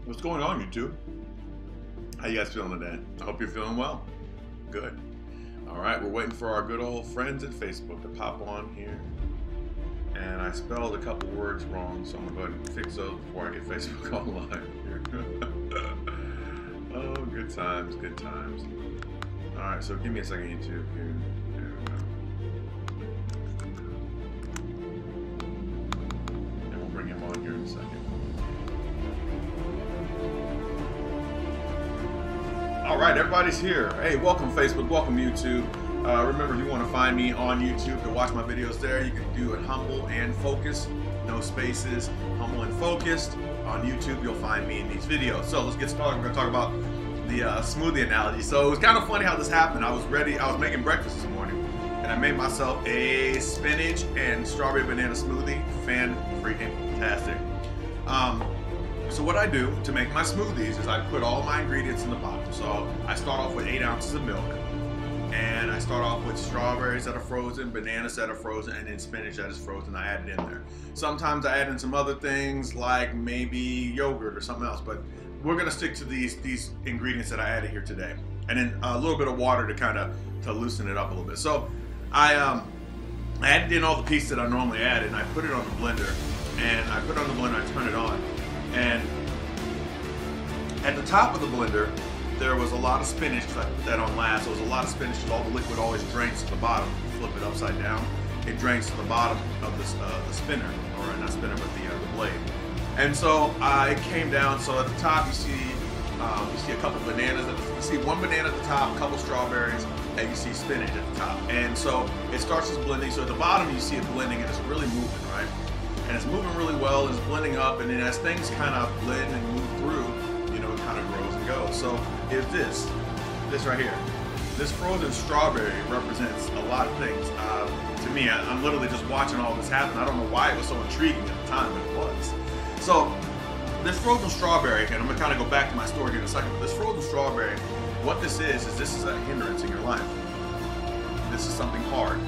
What's going on, YouTube? How you guys feeling today? I hope you're feeling well. Good. All right, we're waiting for our good old friends at Facebook to pop on here. And I spelled a couple words wrong, so I'm gonna go ahead and fix those before I get Facebook online here. Oh, good times, good times. All right, so give me a second, YouTube. Here. There we go. And we'll bring him on here in a second. All right, everybody's here. Hey, welcome Facebook, welcome YouTube. Remember, if you want to find me on YouTube to watch my videos there, you can do it HumbleAndFocused, no spaces, HumbleAndFocused. On YouTube, you'll find me in these videos. So let's get started. We're going to talk about the smoothie analogy. So it was kind of funny how this happened. I was making breakfast this morning, and I made myself a spinach and strawberry banana smoothie. Fan-freaking-tastic. So what I do to make my smoothies is I put all my ingredients in the bottom. So I start off with 8 ounces of milk, and I start off with strawberries that are frozen, bananas that are frozen, and then spinach that is frozen. I add it in there. Sometimes I add in some other things like maybe yogurt or something else, but we're gonna stick to these ingredients that I added here today, and then a little bit of water to loosen it up a little bit. So I added in all the pieces that I normally add, and I put it on the blender, and I turn it on. And at the top of the blender, there was a lot of spinach, because I put that on last. There was a lot of spinach because all the liquid always drains to the bottom. You flip it upside down, it drains to the bottom of the spinner, or not spinner, but the blade. And so it came down. So at the top, you see a couple bananas. You see one banana at the top, a couple strawberries, and you see spinach at the top. And so it starts as blending. So at the bottom, you see it blending, and it's really moving, right? And it's moving really well, it's blending up, and then as things kind of blend and move through, you know, it kind of grows and goes. So if this right here, this frozen strawberry represents a lot of things. To me, I'm literally just watching all this happen. I don't know why it was so intriguing at the time, but it was. So this frozen strawberry, and I'm gonna kind of go back to my story here in a second, but this frozen strawberry, what this is a hindrance in your life. This is something hard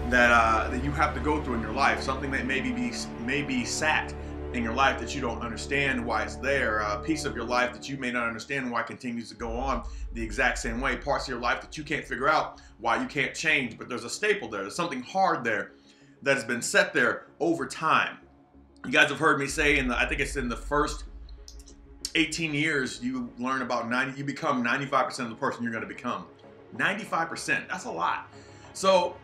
that you have to go through in your life, something that maybe sat in your life that you don't understand why it's there, a piece of your life that you may not understand why it continues to go on the exact same way, parts of your life that you can't figure out why you can't change, but there's a staple there, there's something hard there that has been set there over time. You guys have heard me say, I think it's in the first 18 years, you learn about you become 95% of the person you're gonna become. 95%, that's a lot. So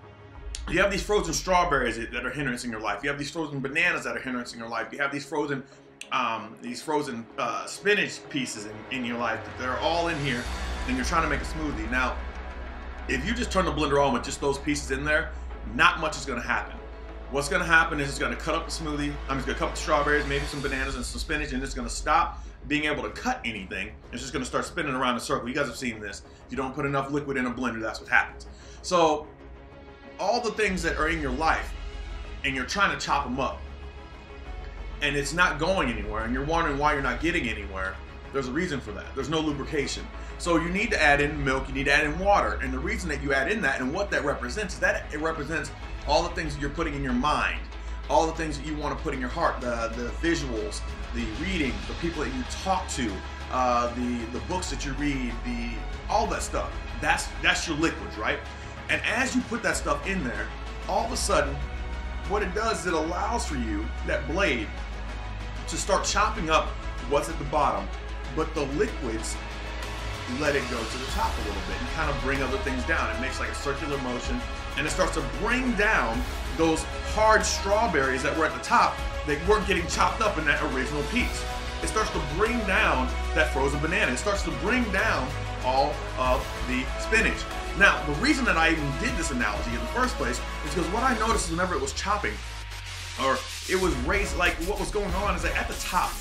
you have these frozen strawberries that are hindering your life. You have these frozen bananas that are hindering your life. You have these frozen spinach pieces in your life that are all in here, and you're trying to make a smoothie. Now, if you just turn the blender on with just those pieces in there, not much is going to happen. What's going to happen is it's going to cut up the smoothie. I'm just going to cut up the strawberries, maybe some bananas and some spinach, and it's going to stop being able to cut anything. It's just going to start spinning around in a circle. You guys have seen this. If you don't put enough liquid in a blender, that's what happens. So all the things that are in your life, and you're trying to chop them up, and it's not going anywhere, and you're wondering why you're not getting anywhere, there's a reason for that. There's no lubrication. So you need to add in milk, you need to add in water, and the reason that you add in that and what that represents is that it represents all the things that you're putting in your mind, all the things that you want to put in your heart, the visuals, the reading, the people that you talk to, the books that you read, all that stuff. That's your liquids, right? And as you put that stuff in there, all of a sudden, what it does is it allows for you, that blade, to start chopping up what's at the bottom, but the liquids let it go to the top a little bit and kind of bring other things down. It makes like a circular motion, and it starts to bring down those hard strawberries that were at the top that weren't getting chopped up in that original piece. It starts to bring down that frozen banana. It starts to bring down all of the spinach. Now, the reason that I even did this analogy in the first place is because what I noticed is whenever it was chopping, or it was raised, like what was going on is that at the top,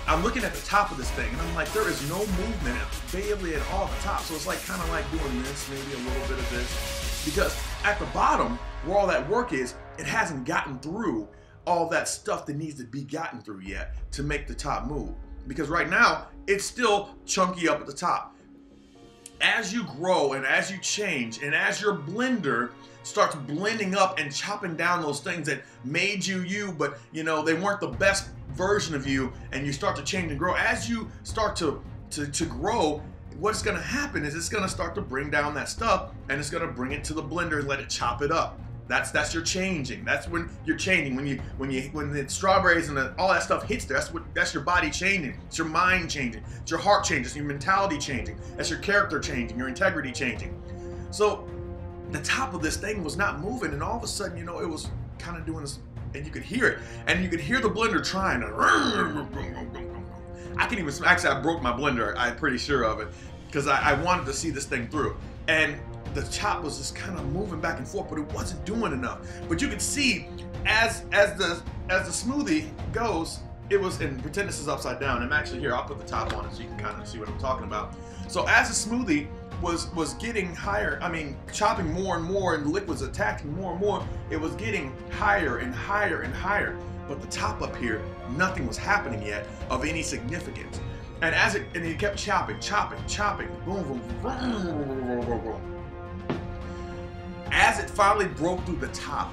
I'm looking at the top of this thing, and I'm like, there is no movement barely at all at the top. So it's like kind of like doing this, maybe a little bit of this, because at the bottom, where all that work is, it hasn't gotten through all that stuff that needs to be gotten through yet to make the top move. Because right now, it's still chunky up at the top. As you grow and as you change and as your blender starts blending up and chopping down those things that made you, but you know, they weren't the best version of you, and you start to change and grow. As you start to grow, what's going to happen is it's going to start to bring down that stuff, and it's going to bring it to the blender and let it chop it up. That's your changing. That's when you're changing. When the strawberries and all that stuff hits there, that's your body changing. It's your mind changing. It's your heart changing. It's your mentality changing. That's your character changing. Your integrity changing. So the top of this thing was not moving, and all of a sudden, it was kind of doing this, and you could hear it, and you could hear the blender trying to. I can even actually, I broke my blender. I'm pretty sure of it, because I wanted to see this thing through, and the chop was just kind of moving back and forth, but it wasn't doing enough. But you could see as the smoothie goes, it was, and pretend this is upside down. I'm actually here. I'll put the top on it so you can kind of see what I'm talking about. So as the smoothie was getting higher, chopping more and more, and the liquids attacking more and more, it was getting higher and higher and higher. But the top up here, nothing was happening yet of any significance. And it kept chopping, boom, boom, boom. As it finally broke through the top,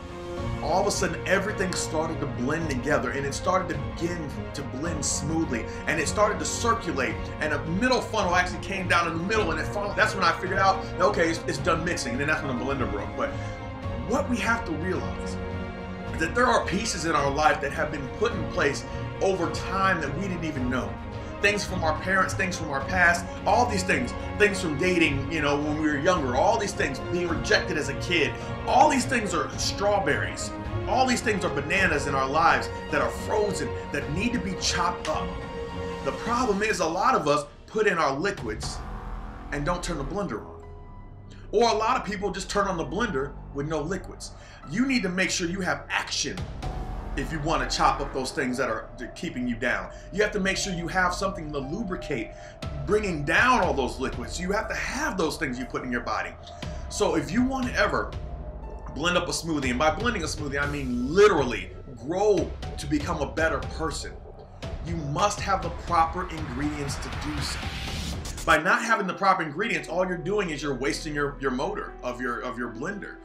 all of a sudden everything started to blend together, and it started to begin to blend smoothly, and it started to circulate, and a middle funnel actually came down in the middle, and that's when I figured out, okay, it's done mixing, and then that's when the blender broke. But what we have to realize is that there are pieces in our life that have been put in place over time that we didn't even know. Things from our parents, things from our past, all these things from dating, when we were younger, all these things, being rejected as a kid, all these things are strawberries. All these things are bananas in our lives that are frozen, that need to be chopped up. The problem is a lot of us put in our liquids and don't turn the blender on. Or a lot of people just turn on the blender with no liquids. You need to make sure you have action if you want to chop up those things that are keeping you down. You have to make sure you have something to lubricate, bringing down all those liquids. You have to have those things you put in your body. So if you want to ever blend up a smoothie, and by blending a smoothie, I mean literally grow to become a better person, you must have the proper ingredients to do so. By not having the proper ingredients, all you're doing is you're wasting your motor of your blender.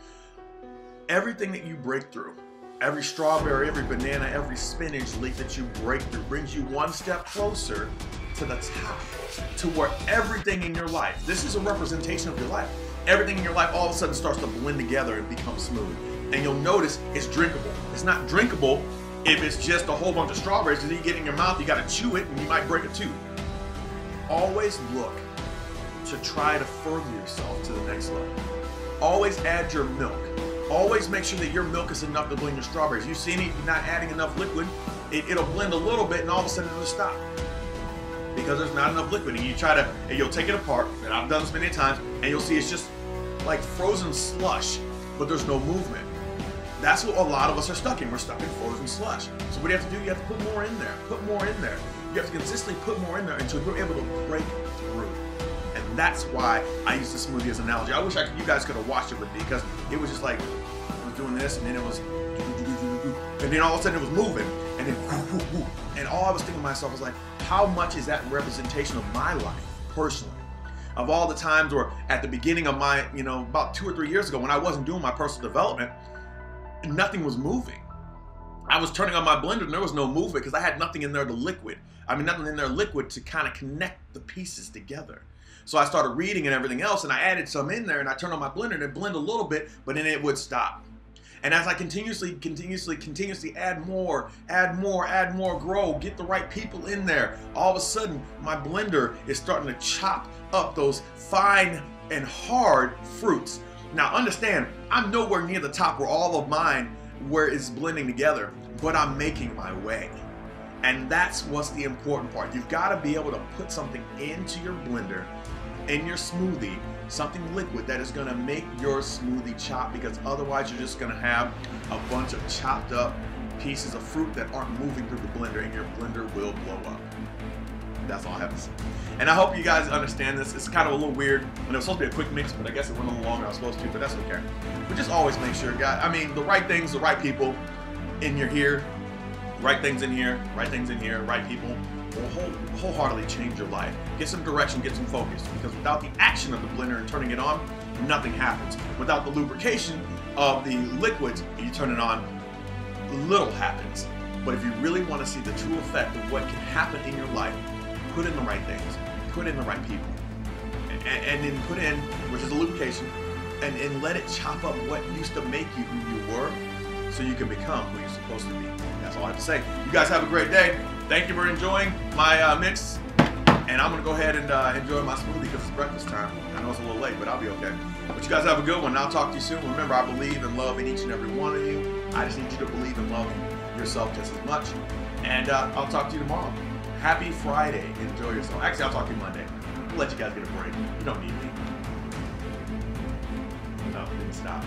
Everything that you break through, every strawberry, every banana, every spinach leaf that you break through brings you one step closer to the top, to where everything in your life, this is a representation of your life, everything in your life all of a sudden starts to blend together and become smooth. And you'll notice it's drinkable. It's not drinkable if it's just a whole bunch of strawberries, because you get it in your mouth, you gotta chew it, and you might break a tooth. Always look to try to further yourself to the next level. Always add your milk. Always make sure that your milk is enough to blend your strawberries. You see you're not adding enough liquid, it'll blend a little bit, and all of a sudden it'll stop because there's not enough liquid. And you'll take it apart, and I've done this many times, and you'll see it's just like frozen slush, but there's no movement. That's what a lot of us are stuck in. We're stuck in frozen slush. So what do you have to do? You have to put more in there. Put more in there. You have to consistently put more in there until you're able to break through. And that's why I use the smoothie as an analogy. I wish you guys could have watched it with me, because it was just like, I was doing this, and then it was, and then all of a sudden it was moving, and then, and all I was thinking to myself was like, how much is that representation of my life, personally? Of all the times, or at the beginning of my, about 2 or 3 years ago when I wasn't doing my personal development, nothing was moving. I was turning on my blender and there was no movement because I had nothing in there to liquid. Nothing in there liquid to kind of connect the pieces together. So I started reading and everything else, and I added some in there, and I turned on my blender and it blended a little bit, but then it would stop. And as I continuously add more, grow, get the right people in there, all of a sudden my blender is starting to chop up those fine and hard fruits. Now understand, I'm nowhere near the top where all of mine where it's blending together, but I'm making my way. And that's what's the important part. You've got to be able to put something into your blender, in your smoothie, something liquid that is going to make your smoothie chop, because otherwise you're just going to have a bunch of chopped up pieces of fruit that aren't moving through the blender, and your blender will blow up. That's all I have to say. And I hope you guys understand this. It's kind of a little weird, and it was supposed to be a quick mix, but I guess it went a little longer than I was supposed to, but that's okay. But just always make sure, guys, the right things, the right people in your here, right things in here, right things in here, right people will wholeheartedly change your life. Get some direction, get some focus, because without the action of the blender and turning it on, nothing happens. Without the lubrication of the liquids, you turn it on, little happens. But if you really want to see the true effect of what can happen in your life, put in the right things, put in the right people, and then put in, which is a lubrication, and let it chop up what used to make you who you were so you can become who you're supposed to be. That's all I have to say. You guys have a great day. Thank you for enjoying my mix. And I'm going to go ahead and enjoy my smoothie because it's breakfast time. I know it's a little late, but I'll be okay. But you guys have a good one. I'll talk to you soon. Remember, I believe and love in each and every one of you. I just need you to believe and love yourself just as much. And I'll talk to you tomorrow. Happy Friday. Enjoy yourself. Actually, I'll talk to you Monday. I'll let you guys get a break. You don't need me. No, didn't stop.